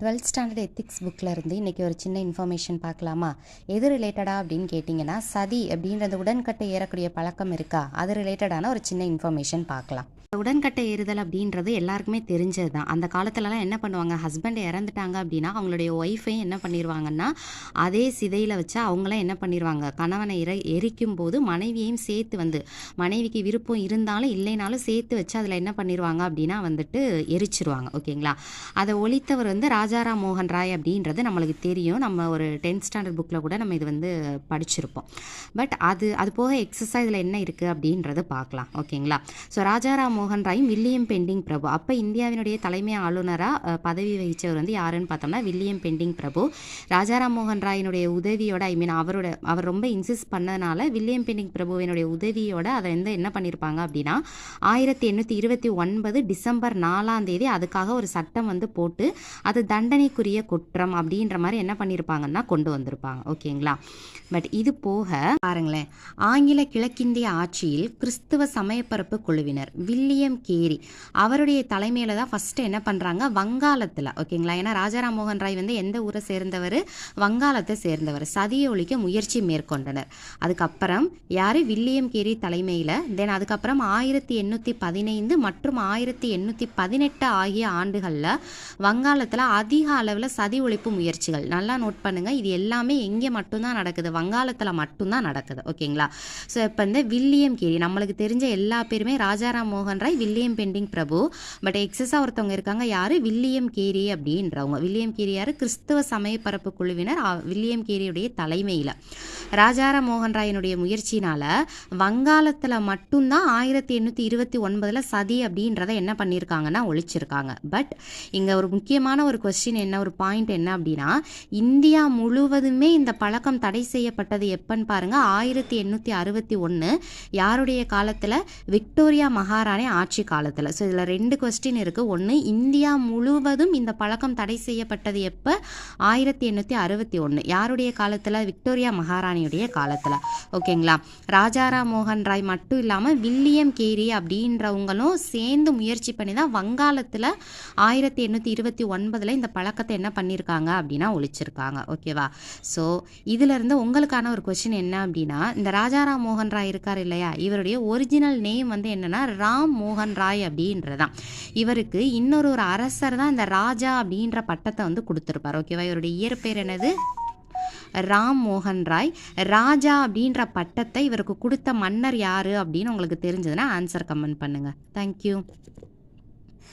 12th standard ethics புக்கில் இருந்து இன்றைக்கி ஒரு சின்ன இன்ஃபர்மேஷன் பார்க்கலாமா? எது ரிலேட்டடாக அப்படின்னு கேட்டிங்கன்னா, சதி அப்படின்றது உடன்கட்டை ஏறக்கூடிய பழக்கம் இருக்கா, அது ரிலேட்டடான ஒரு சின்ன இன்ஃபர்மேஷன் பார்க்கலாம். உடன்கட்டை ஏறுதல் அப்படின்றது எல்லாருக்குமே தெரிஞ்சது தான். அந்த காலத்துலலாம் என்ன பண்ணுவாங்க, ஹஸ்பண்ட் இறந்துட்டாங்க அப்படின்னா அவங்களுடைய ஒய்ஃபையும் என்ன பண்ணிடுவாங்கன்னா, அதே சிதையில் வச்சு அவங்களாம் என்ன பண்ணிடுவாங்க, கணவனை எரிக்கும் போது மனைவியையும் சேர்த்து மனைவிக்கு விருப்பம் இருந்தாலும் இல்லைனாலும் சேர்த்து வச்சு அதில் என்ன பண்ணிடுவாங்க அப்படின்னா எரிச்சிருவாங்க. ஓகேங்களா? அதை ஒழித்தவர் ராஜாராம் மோகன் ராய் அப்படின்றது நம்மளுக்கு தெரியும். நம்ம ஒரு 10th ஸ்டாண்டர்ட் புக்கில் கூட நம்ம இது படிச்சிருப்போம். பட் அது போக எக்ஸசைஸில் என்ன இருக்குது அப்படின்றத பார்க்கலாம். ஓகேங்களா? ஸோ ராஜாராம் மோகன் ராயும் வில்லியம் பெண்டிங் பிரபு, அப்போ இந்தியாவினுடைய தலைமை ஆளுநராக பதவி வகித்தவர் யாருன்னு பார்த்தோம்னா வில்லியம் பெண்டிங் பிரபு. ராஜாராம் மோகன் ராயினுடைய உதவியோட அவர் ரொம்ப இன்சிஸ்ட் பண்ணதுனால வில்லியம் பெண்டிங் பிரபுவினுடைய உதவியோட அதை என்ன பண்ணியிருப்பாங்க அப்படின்னா 1829 டிசம்பர் 4 அதுக்காக ஒரு சட்டம் போட்டு அது தண்டனைக்குரிய குற்றம் அப்படின்ற மாதிரி என்ன பண்ணியிருப்பாங்கன்னா கொண்டு வந்திருப்பாங்க. ஓகேங்களா? பட் இது போக பாருங்களேன், ஆங்கில கிழக்கிந்திய ஆட்சியில் கிறிஸ்துவ சமயப்பரப்பு குழுவினர் வில்லியம் கேரி அவருடைய தலைமையில் தான் ஃபஸ்ட்டு என்ன பண்ணுறாங்க, வங்காளத்தில். ஓகேங்களா? ஏன்னா ராஜாராம் மோகன் ராய் எந்த ஊரை சேர்ந்தவர், வங்காளத்தை சேர்ந்தவர். சதியை ஒழிக்க முயற்சி மேற்கொண்டனர். அதுக்கப்புறம் யார், வில்லியம் கேரி தலைமையில். தென் அதுக்கப்புறம் 1815 மற்றும் 1818 ஆகிய ஆண்டுகளில் வங்காளத்தில் அதிக அளவில் சதி ஒழிப்பு முயற்சிகள். நல்லா நோட் பண்ணுங்கள், இது எல்லாமே எங்கே மட்டும்தான் நடக்குது, வங்காளத்தில் மட்டும்தான் நடக்குது. ஓகேங்களா? ஸோ இப்போ வில்லியம் கேரி நம்மளுக்கு தெரிஞ்ச எல்லா பேருமே ராஜாராம் மோகன் ராய், வில்லியம் பெண்டிங் பிரபு. பட் எக்ஸஸாக ஒருத்தவங்க இருக்காங்க, யார், வில்லியம் கேரி அப்படின்றவங்க. வில்லியம் கேரி யார், கிறிஸ்தவ சமயப்பரப்பு குழுவினர். வில்லியம் கேரியுடைய தலைமையில் ராஜாராம் மோகன் ராயினுடைய முயற்சினால் வங்காளத்தில் மட்டும்தான் 1829 சதி அப்படின்றத என்ன பண்ணியிருக்காங்கன்னா ஒழிச்சிருக்காங்க. பட் இங்கே ஒரு முக்கியமான ஒரு கொஸ்டின் என்ன, ஒரு பாயிண்ட் என்ன அப்படின்னா, இந்தியா முழுவதுமே இந்த பழக்கம் தடை செய்யப்பட்டது எப்பன்னு பாருங்க, 1861 யாருடைய காலத்தில், விக்டோரியா மகாராணி ஆட்சி காலத்தில். ஸோ இதில் 2 கொஸ்டின் இருக்குது. ஒன்று, இந்தியா முழுவதும் இந்த பழக்கம் தடை செய்யப்பட்டது எப்போ, 1861 யாருடைய காலத்தில், விக்டோரியா மகாராணியுடைய காலத்தில். ஓகேங்களா? ராஜாராம் மோகன் ராய் மட்டும் இல்லாமல் வில்லியம் கேரி அப்படின்றவங்களும் சேர்ந்து முயற்சி பண்ணி தான் வங்காளத்தில் 1829 இந்த பழக்கத்தை என்ன பண்ணியிருக்காங்க அப்படின்னா ஒழிச்சிருக்காங்க. ஓகேவா? ஸோ இதிலிருந்து உங்களுக்கான ஒரு கொஸ்டின் என்ன அப்படின்னா, இந்த ராஜாராம் மோகன் ராய் இருக்கார் இல்லையா, இவருடைய ஒரிஜினல் நேம் என்னன்னா ராம் மோகன் ராய் அப்படின்றதான். இவருக்கு இன்னொரு அரசர் தான் இந்த ராஜா அப்படின்ற பட்டத்தை கொடுத்துருப்பார். ஓகேவா? இவருடைய இயற்பெயர் என்னது, ராம் மோகன் ராய். ராஜா அப்படின்ற பட்டத்தை இவருக்கு கொடுத்த மன்னர் யாரு அப்படின்னு உங்களுக்கு தெரிஞ்சதுன்னா ஆன்சர் கமெண்ட் பண்ணுங்க. தேங்க்யூ.